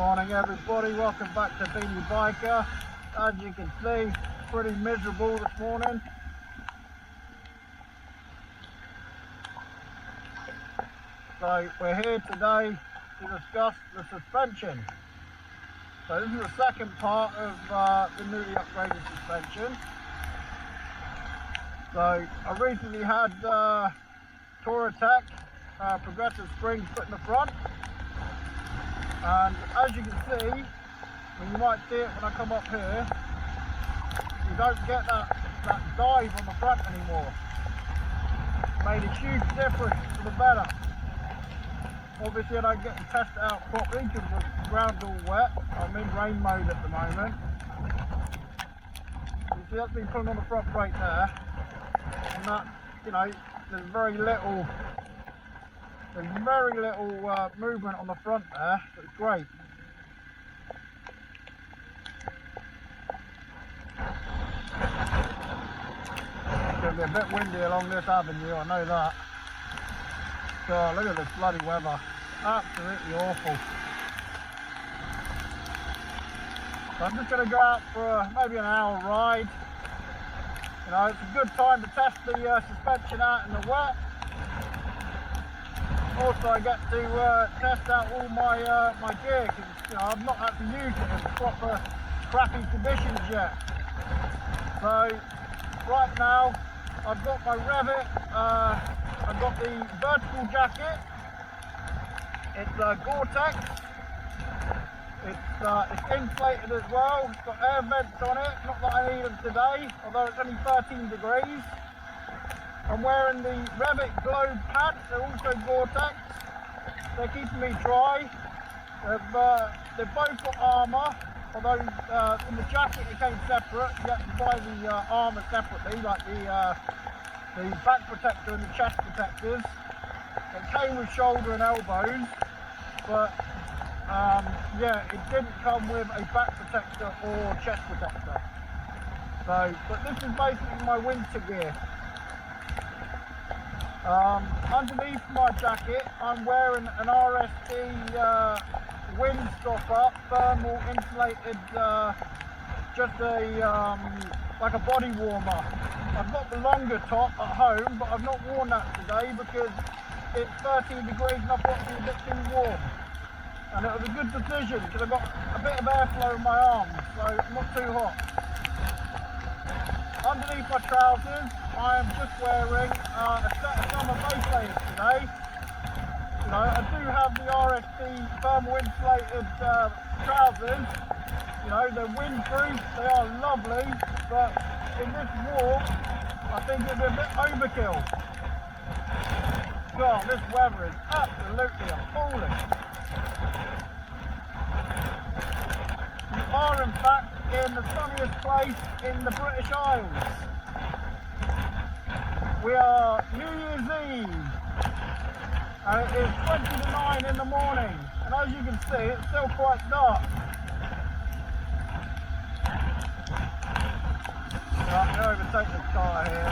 Morning everybody, welcome back to BeanieBiker. As you can see, pretty miserable this morning. So we're here today to discuss the suspension. So this is the second part of the newly upgraded suspension. So I recently had Touratech progressive springs put in the front. And as you can see, and you might see it when I come up here, you don't get that dive on the front anymore. Made a huge difference for the better. Obviously I don't get to test it out properly because the ground's all wet. I'm in rain mode at the moment. You see that's been put on the front brake there. And that, you know, there's very little movement on the front there, so it's great. It's going to be a bit windy along this avenue, I know that. God, look at this bloody weather. Absolutely awful. So I'm just going to go out for maybe an hour ride. You know, it's a good time to test the suspension out in the wet. Also, I get to test out all my gear because you know I've not had to use it in proper crappy conditions yet. So right now I've got my Rev'it. I've got the vertical jacket. It's Gore-Tex. It's inflated as well. It's got air vents on it. Not that I need them today, although it's only 13 degrees. I'm wearing the Rev'it Globe pants, they're also Gore-Tex. They're keeping me dry. They've both got armour, although in the jacket it came separate. You have to buy the armour separately, like the back protector and the chest protectors. It came with shoulder and elbows, but yeah, it didn't come with a back protector or chest protector. So, but this is basically my winter gear. Underneath my jacket I'm wearing an RST wind stopper thermal insulated, just like a body warmer. I've got the longer top at home, but I've not worn that today because it's 13 degrees and I thought it was a bit too warm. And it was a good decision because I've got a bit of airflow in my arms, so not too hot. Underneath my trousers, I am just wearing a set of summer base layers today. You know, I do have the RST thermal insulated trousers. You know, they're windproof, they are lovely, but in this walk, I think it'd be a bit overkill. God, this weather is absolutely appalling. You are in fact in the sunniest place in the British Isles. We are New Year's Eve and it is 20 to 9 in the morning, and as you can see it's still quite dark. Right, I'm going to overtake this car here.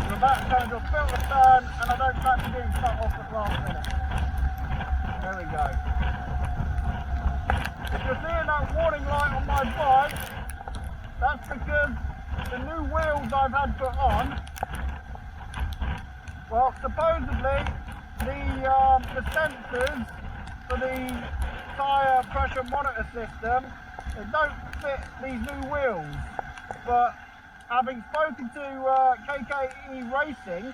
I'm about to turn into a filter turn and I don't fancy being cut off at the last minute. There we go. If you're seeing that warning light on my bike, that's because the new wheels I've had put on, well, supposedly the sensors for the tyre pressure monitor system, they don't fit these new wheels. But having spoken to KKE Racing,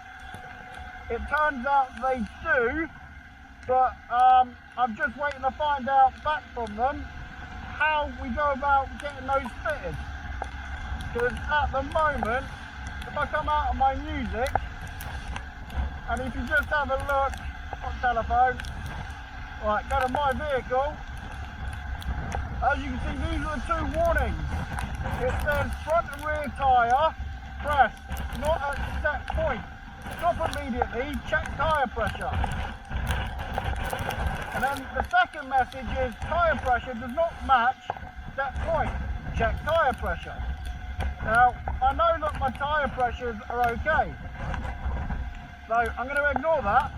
it turns out they do. But I'm just waiting to find out back from them how we go about getting those fitted. Because at the moment, if I come out of my music, and if you just have a look on telephone, right, go to my vehicle, as you can see these are the two warnings. It says front and rear tyre, press, not at set point. Stop immediately, check tyre pressure. And then the second message is tyre pressure does not match set point. Check tyre pressure. Now, I know that my tyre pressures are okay. So I'm going to ignore that.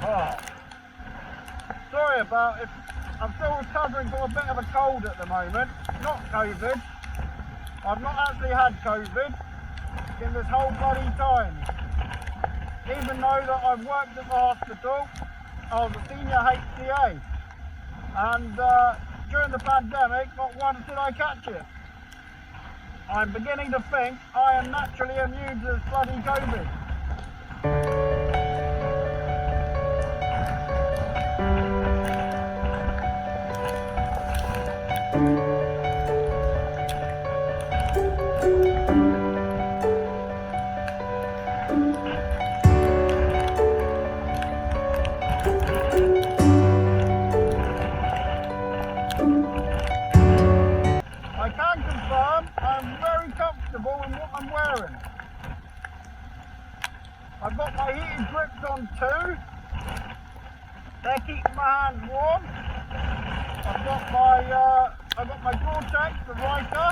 Oh. Sorry about it. I'm still recovering from a bit of a cold at the moment. Not COVID. I've not actually had COVID in this whole bloody time. Even though that I've worked at the hospital, I was a senior HCA. And during the pandemic, not once did I catch it. I'm beginning to think I am naturally immune to this bloody COVID. I can confirm I'm very comfortable in what I'm wearing. I've got my heated grips on too. They're keeping my hands warm. I've got my Touratech, the Riker.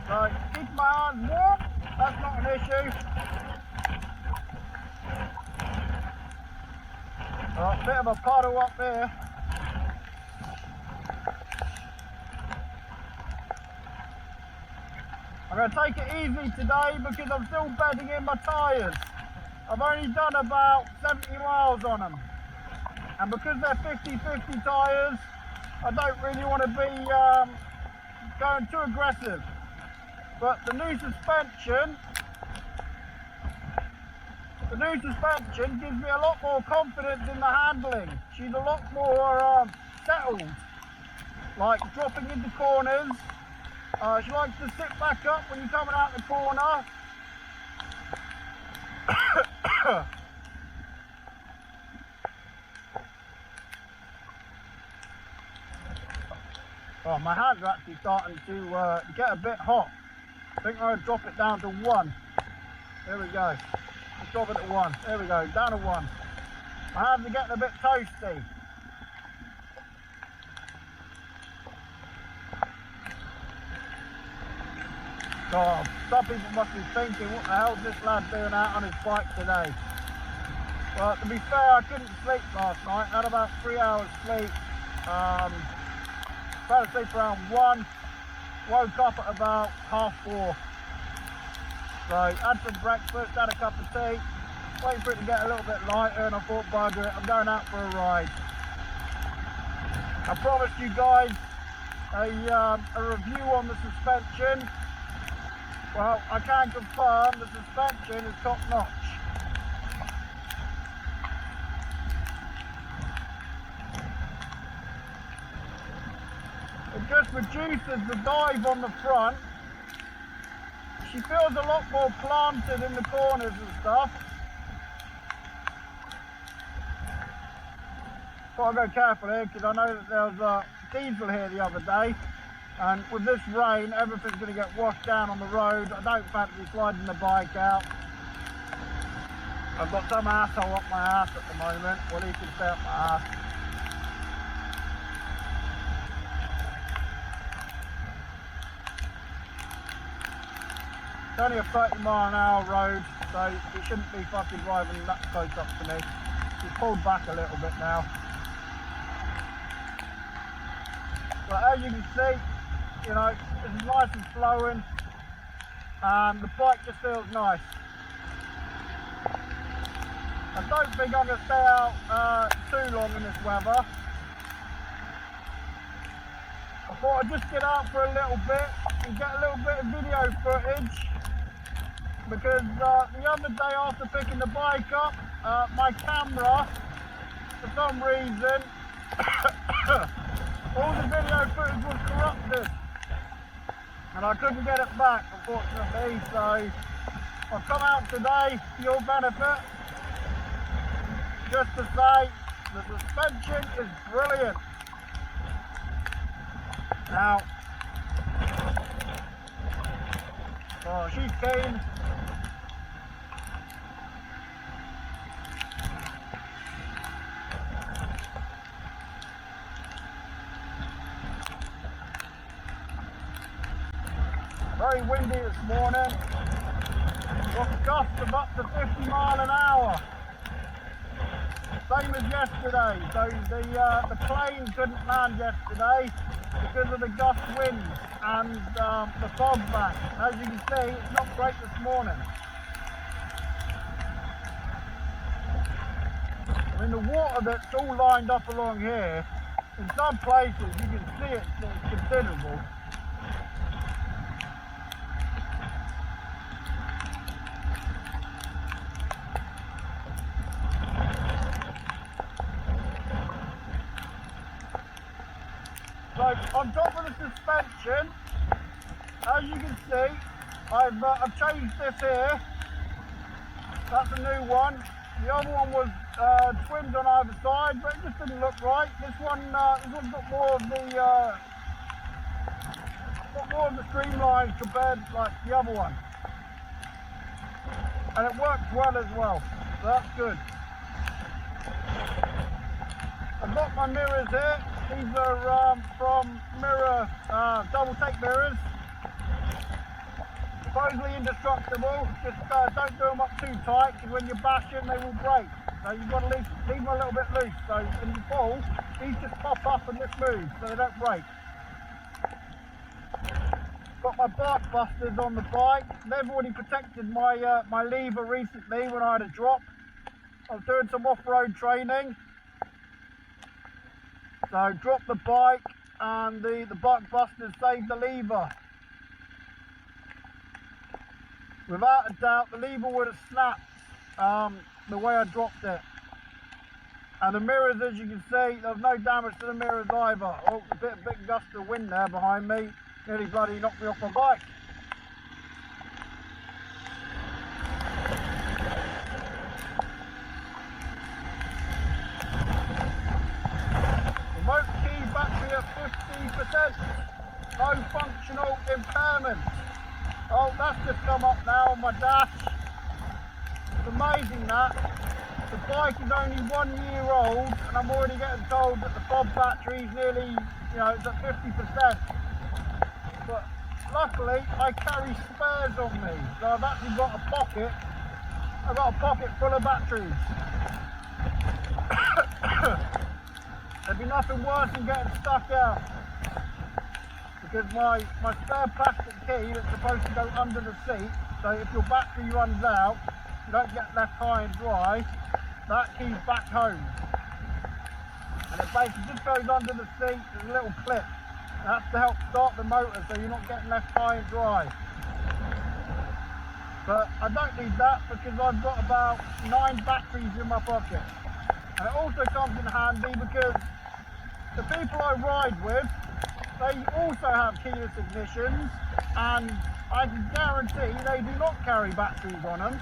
So keep my hands warm. That's not an issue. A bit of a puddle up there. I'm going to take it easy today because I'm still bedding in my tyres. I've only done about 70 miles on them. And because they're 50-50 tyres, I don't really want to be going too aggressive. But the new suspension gives me a lot more confidence in the handling. She's a lot more settled, like dropping into corners. She likes to sit back up when you're coming out the corner. Oh, my hands are actually starting to get a bit hot. I think I'm going to drop it down to 1. There we go. Let's drop it at 1. There we go, down to 1. My hands are getting a bit toasty. God, some people must be thinking, what the hell is this lad doing out on his bike today? Well, to be fair, I couldn't sleep last night. I had about 3 hours sleep. Fell asleep around 1. Woke up at about 4:30. So, had some breakfast, had a cup of tea. Waiting for it to get a little bit lighter, and I thought, bugger it, I'm going out for a ride. I promised you guys a review on the suspension. Well, I can confirm the suspension is top notch. It just reduces the dive on the front. She feels a lot more planted in the corners and stuff. Got to go careful here because I know that there was a diesel here the other day. And with this rain, everything's going to get washed down on the road. I don't fancy sliding the bike out. I've got some asshole up my ass at the moment. Well, he can stay up my ass. It's only a 30-mile-an-hour road, so he shouldn't be fucking driving that close up to me. He's pulled back a little bit now. But as you can see, you know, it's nice and flowing, and the bike just feels nice. I don't think I'm going to stay out too long in this weather. I thought I'd just get out for a little bit and get a little bit of video footage, because the other day after picking the bike up, my camera, for some reason, all the video footage was corrupted. And I couldn't get it back, unfortunately, so I've come out today for your benefit, just to say the suspension is brilliant. Now, oh, she's keen. Very windy this morning. Got gusts of up to 50 miles an hour. Same as yesterday. So the plane couldn't land yesterday because of the gust winds and the fog bank. As you can see, it's not great this morning. I mean, the water that's all lined up along here, in some places you can see it's considerable. So on top of the suspension, as you can see, I've changed this here. That's a new one. The other one was twinned on either side, but it just didn't look right. This one's got more of the streamlines compared to like the other one, and it works well as well. So that's good. I've got my mirrors here. These are from double take mirrors. Supposedly indestructible. Just don't do them up too tight, because when you bash them, they will break. So you've got to leave them a little bit loose. So when you fall, these just pop up and just move, so they don't break. Got my bark busters on the bike. They've already protected my my lever recently when I had a drop. I was doing some off-road training. So dropped the bike and the bark busters saved the lever. Without a doubt, the lever would have snapped the way I dropped it. And the mirrors, as you can see, there was no damage to the mirrors either. Oh, a bit gust of wind there behind me. Nearly bloody knocked me off my bike. Remote key battery at 50%. No functional impairment. Oh, that's just come up now on my dash. It's amazing that. The bike is only 1 year old and I'm already getting told that the fob battery is nearly, it's at 50%. But luckily I carry spares on me. So I've actually got a pocket. I've got a pocket full of batteries. There'd be nothing worse than getting stuck out. Because my spare plastic key that's supposed to go under the seat, so if your battery runs out, you don't get left high and dry, that key's back home. And it basically just goes under the seat, there's a little clip. That's to help start the motor so you're not getting left high and dry. But I don't need that because I've got about 9 batteries in my pocket. And it also comes in handy because the people I ride with, they also have keyless ignitions, and I can guarantee they do not carry batteries on them.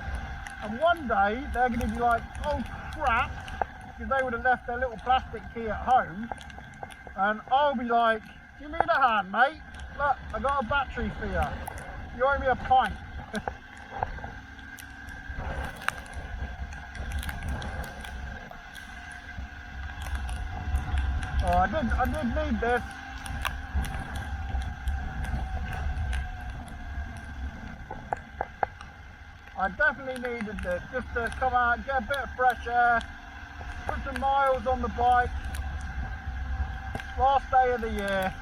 And one day they're going to be like, oh crap, because they would have left their little plastic key at home. And I'll be like, give me a hand, mate. Look, I got a battery for you. You owe me a pint. Oh, I did need this. I definitely needed this, just to come out, get a bit of fresh air, put some miles on the bike. Last day of the year.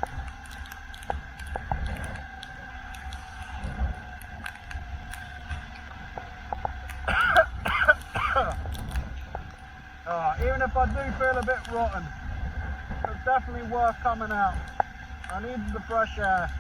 Even if I do feel a bit rotten, it's definitely worth coming out. I needed the fresh air.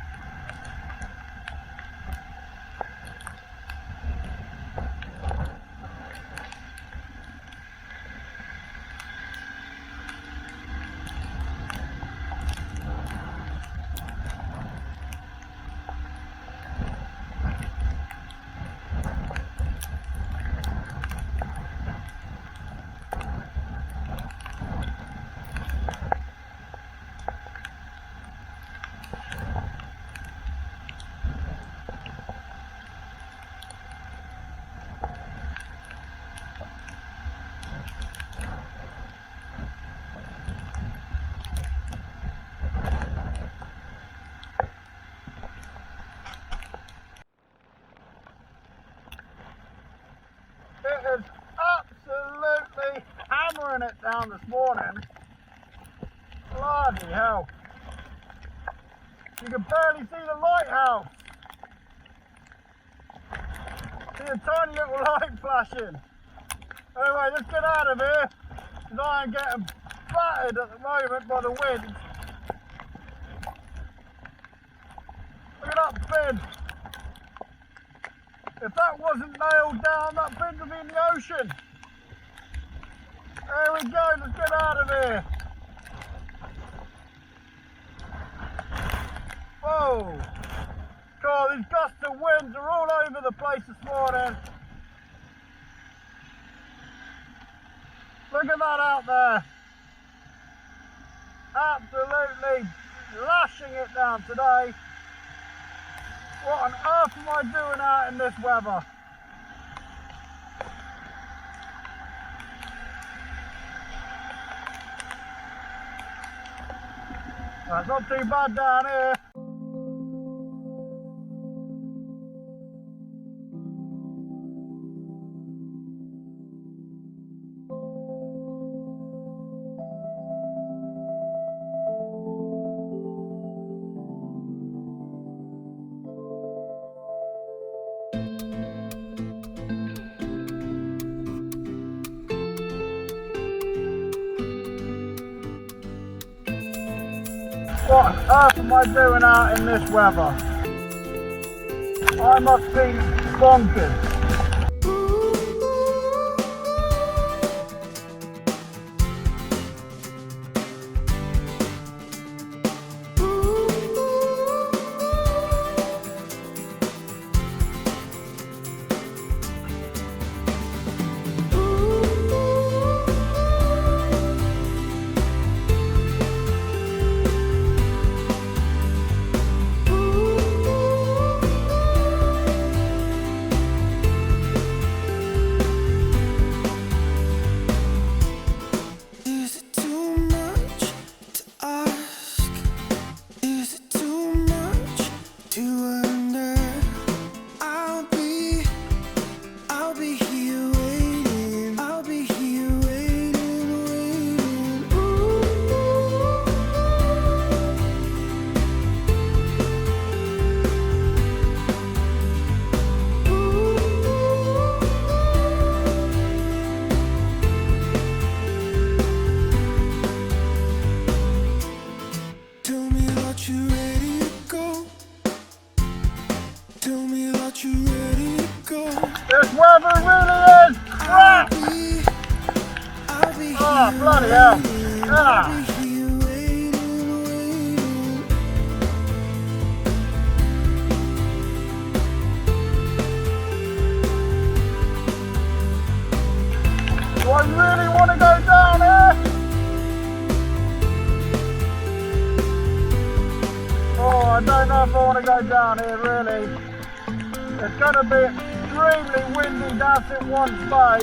slowing it down this morning. Bloody hell. You can barely see the lighthouse. See a tiny little light flashing. Anyway, let's get out of here, because I am getting battered at the moment by the wind. Look at that fin. If that wasn't nailed down, that fin would be in the ocean. There we go, let's get out of here. Whoa. God, these gusts of winds are all over the place this morning. Look at that out there. Absolutely lashing it down today. What on earth am I doing out in this weather? It's not too bad down here. What on earth am I doing out in this weather? I must be bonkers. This weather really is crap! Oh, bloody hell! Ah. Do I really want to go down here? Oh, I don't know if I want to go down here, really. It's going to be extremely windy down at one bay.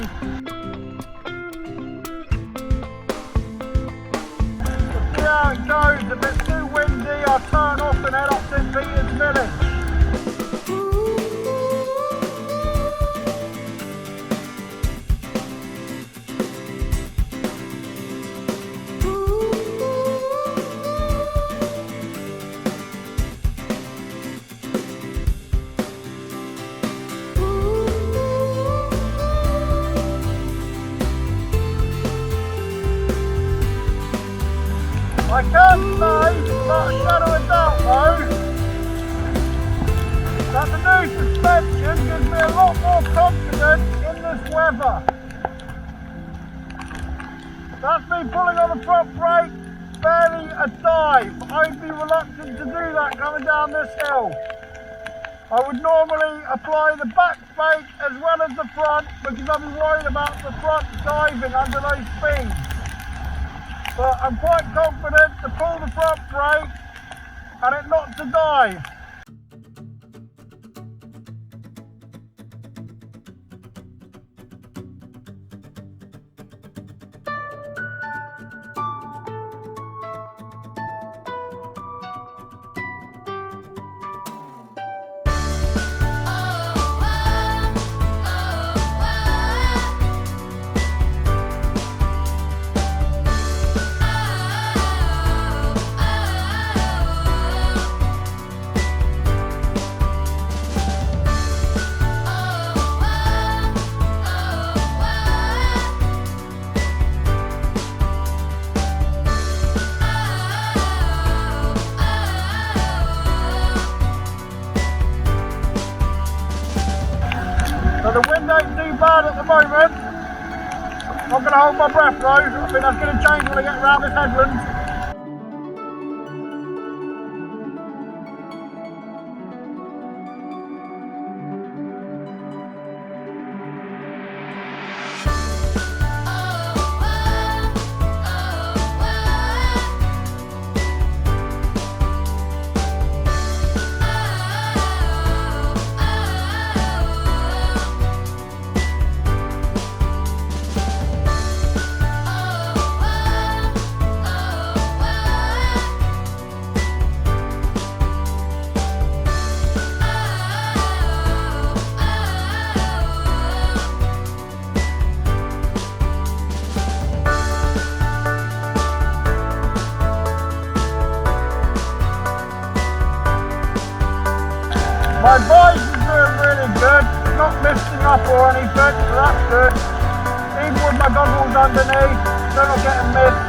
We'll see how it goes. If it's too windy, I'll turn off and head up to Peter's Village. I can say, without a shadow of doubt though, that the new suspension gives me a lot more confidence in this weather. That's me pulling on the front brake, barely a dive. I'd be reluctant to do that coming down this hill. I would normally apply the back brake as well as the front because I'd be worried about the front diving under those speeds. But I'm quite confident to pull the front brake and it not to dive. moment. I'm not going to hold my breath though. I think that's going to change when I get around this headland. My voice is doing really good, not lifting up or anything, so that's good. Even with my goggles underneath, still not getting missed.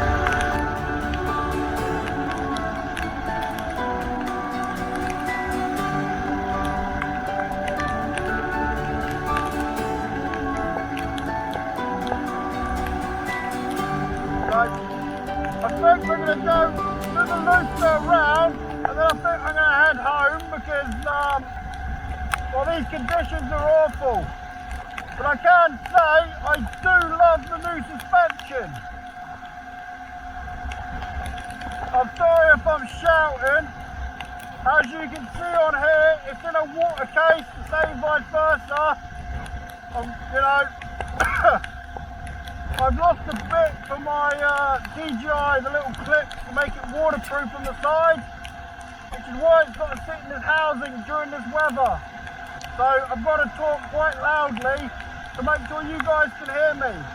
I think we're going to go to the loop around, and then I think I'm going to head home because well, these conditions are awful, but I can say I do love the new suspension. I'm sorry if I'm shouting. As you can see on here, it's in a water case, the same vice versa. You know, I've lost a bit for my DJI, the little clip to make it waterproof on the side, which is why it's got to sit in this housing during this weather. So I've got to talk quite loudly to make sure you guys can hear me.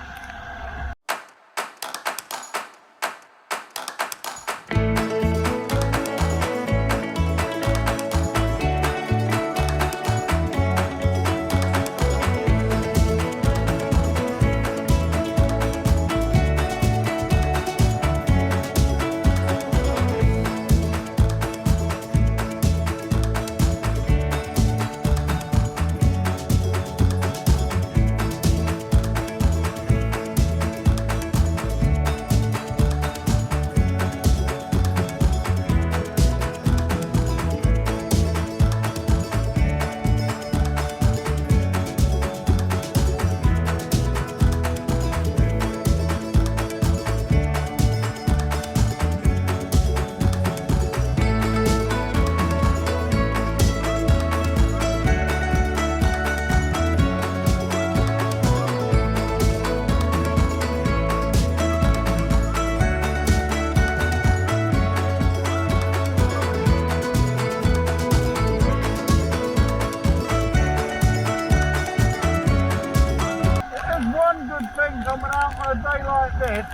Coming out on a day like this,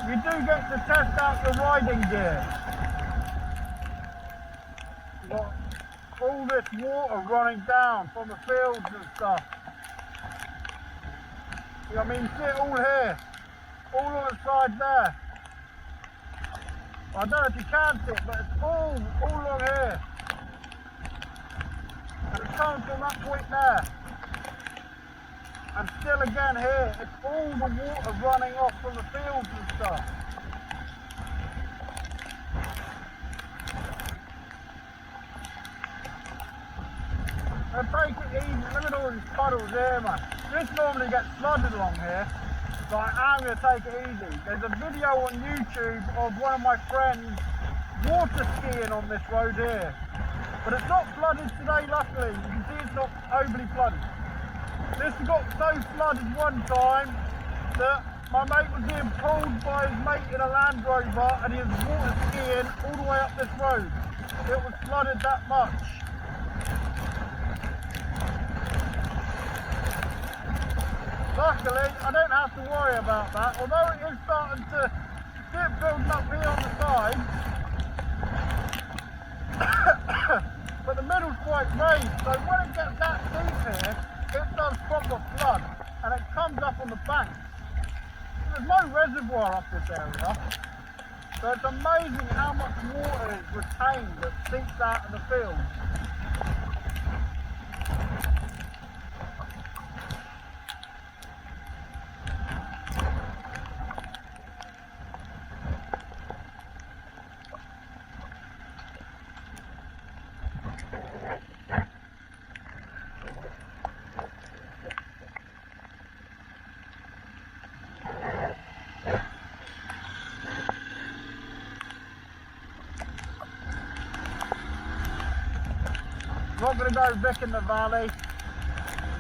you do get to test out your riding gear. You've got all this water running down from the fields and stuff. I mean, see it all here, all on the side there. I don't know if you can see it, but it's all along here. And it's coming from that point there. And still again here, it's all the water running off from the fields and stuff. Now take it easy, look at all these puddles here, man. This normally gets flooded along here, so I am going to take it easy. There's a video on YouTube of one of my friends water skiing on this road here. But it's not flooded today, luckily. You can see it's not overly flooded. This got so flooded one time that my mate was being pulled by his mate in a Land Rover and he was water skiing all the way up this road. It was flooded that much. Luckily, I don't have to worry about that, although it is starting to see it building up here on the side. But the middle's quite raised, so when it gets that deep here, it does proper flood, and it comes up on the bank. There's no reservoir up this area, so it's amazing how much water is retained that seeps out of the field. I'm not going to go Vic in the valley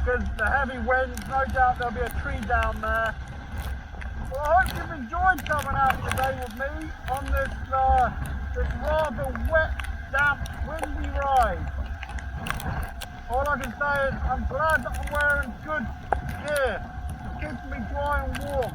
because the heavy winds, no doubt there'll be a tree down there. Well, I hope you've enjoyed coming out today with me on this rather wet, damp, windy ride. All I can say is I'm glad that I'm wearing good gear. It keeps me dry and warm.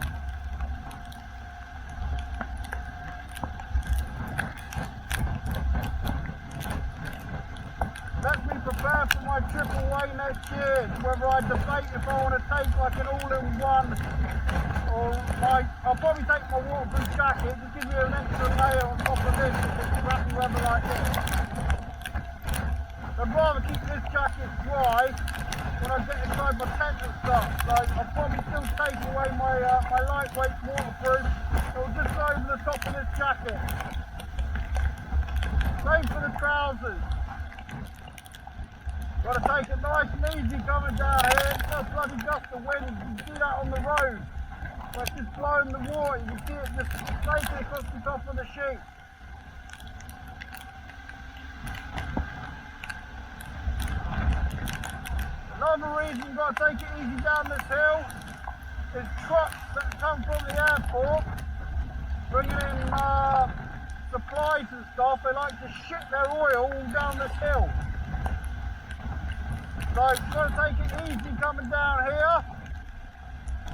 Let me prepare for my trip away next year, whether I debate if I want to take like an all-in-one or I'll probably take my waterproof jacket, just give you an extra layer on top of this if it's crappy weather like this. I'd rather keep this jacket dry when I get inside my tent and stuff. Like, I'll probably still take away my lightweight waterproof. It'll just go over the top of this jacket. Same for the trousers. Got to take it nice and easy coming down here. It's just bloody gust of wind. You can see that on the road. It's just blowing the water. You can see it just snaking across the top of the sheet. Another reason you've got to take it easy down this hill is trucks that come from the airport bringing in supplies and stuff. They like to ship their oil all down this hill. So you've got to take it easy coming down here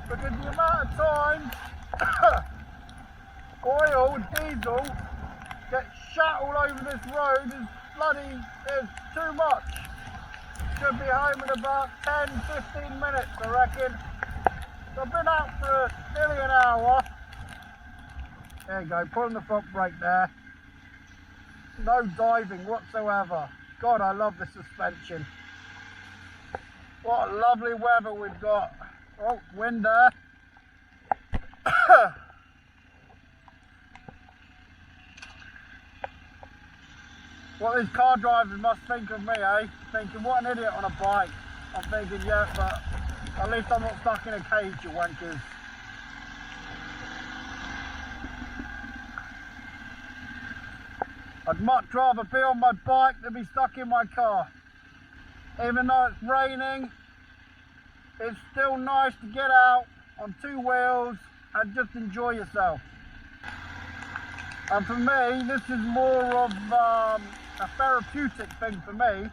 because the amount of times oil, diesel gets shat all over this road is too much. Should be home in about 10-15 minutes, I reckon. So I've been out for nearly an hour. There you go, pulling the front brake there. No diving whatsoever. God, I love the suspension. What a lovely weather we've got. Oh, wind there. What these car drivers must think of me, eh? Thinking, what an idiot on a bike. I'm thinking, yeah, but at least I'm not stuck in a cage, you wankers. I'd much rather be on my bike than be stuck in my car. Even though it's raining, it's still nice to get out on two wheels and just enjoy yourself. And for me, this is more of a therapeutic thing for me.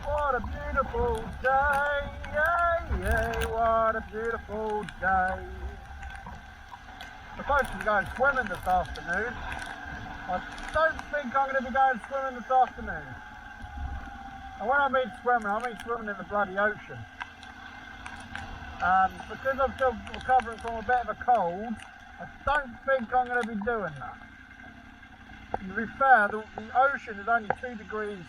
What a beautiful day, what a beautiful day. I'm supposed to be going swimming this afternoon. I don't think I'm going to be going swimming this afternoon. And when I mean swimming in the bloody ocean. And because I'm still recovering from a bit of a cold, I don't think I'm going to be doing that. And to be fair, the ocean is only 2 degrees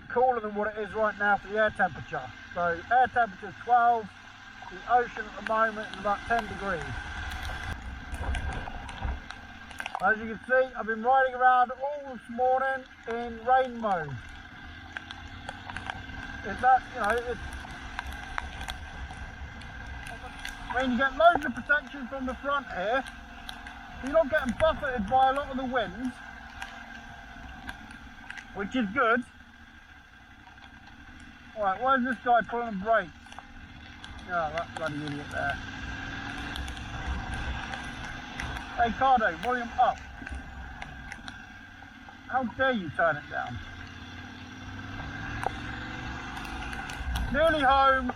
cooler than what it is right now for the air temperature. So air temperature is 12, the ocean at the moment is about 10 degrees. As you can see, I've been riding around all this morning in rain mode. It's that, you know, it's I mean, you get loads of protection from the front here. You're not getting buffeted by a lot of the winds, which is good. Alright, why is this guy pulling the brakes? Oh, that bloody idiot there. Hey Cardo, volume up. How dare you turn it down? Nearly home.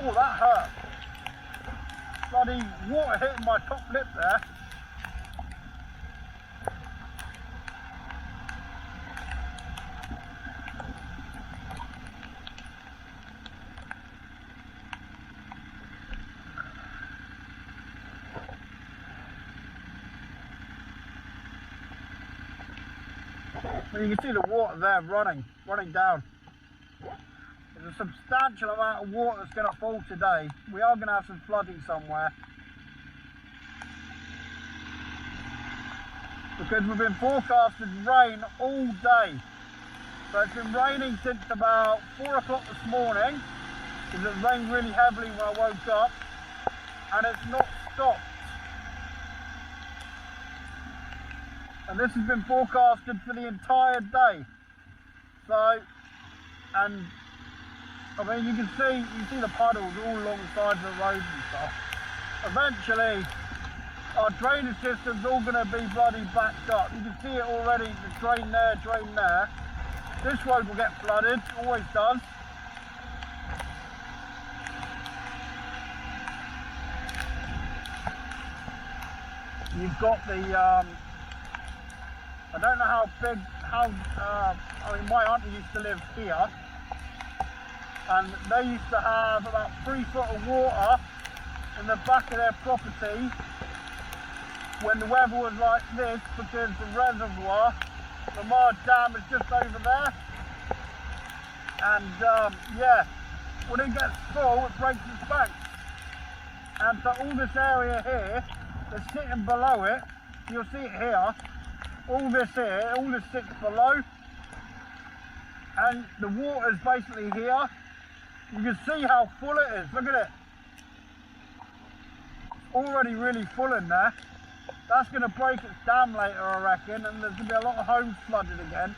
Oh, that hurt. Bloody water hitting my top lip there. Well, you can see the water there running down. There's a substantial amount of water that's going to fall today. We are going to have some flooding somewhere. Because we've been forecasted rain all day. So it's been raining since about 4 o'clock this morning. Because it rained really heavily when I woke up. And it's not stopped. And this has been forecasted for the entire day. So, and I mean, you can see the puddles all along the sides of the roads and stuff. Eventually, our drainage system's all going to be bloody backed up. You can see it already, the drain there, drain there. This road will get flooded, always does. You've got the, I don't know how big, I mean, my auntie used to live here, and they used to have about 3 foot of water in the back of their property when the weather was like this, because the reservoir, the Mar Dam, is just over there. And yeah, when it gets full, it breaks its banks. And so all this area here that's sitting below it, you'll see it here, all this here, all this sits below, and the water's basically here. You can see how full it is, look at it. It's already really full in there. That's going to break its dam later, I reckon, and there's going to be a lot of homes flooded again.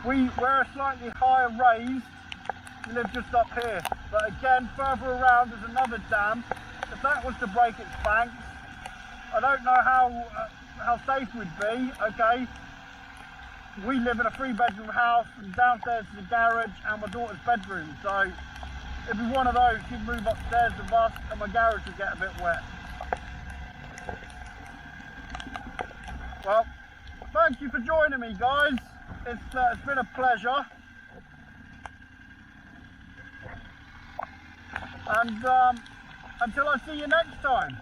We're a slightly higher raised, we live just up here, but again, further around there's another dam. If that was to break its banks, I don't know how safe we'd be. Okay, we live in a 3-bedroom house, and downstairs is a garage and my daughter's bedroom, so it'd be one of those. She'd move upstairs with us and my garage would get a bit wet. Well, thank you for joining me, guys. It's been a pleasure. And until I see you next time.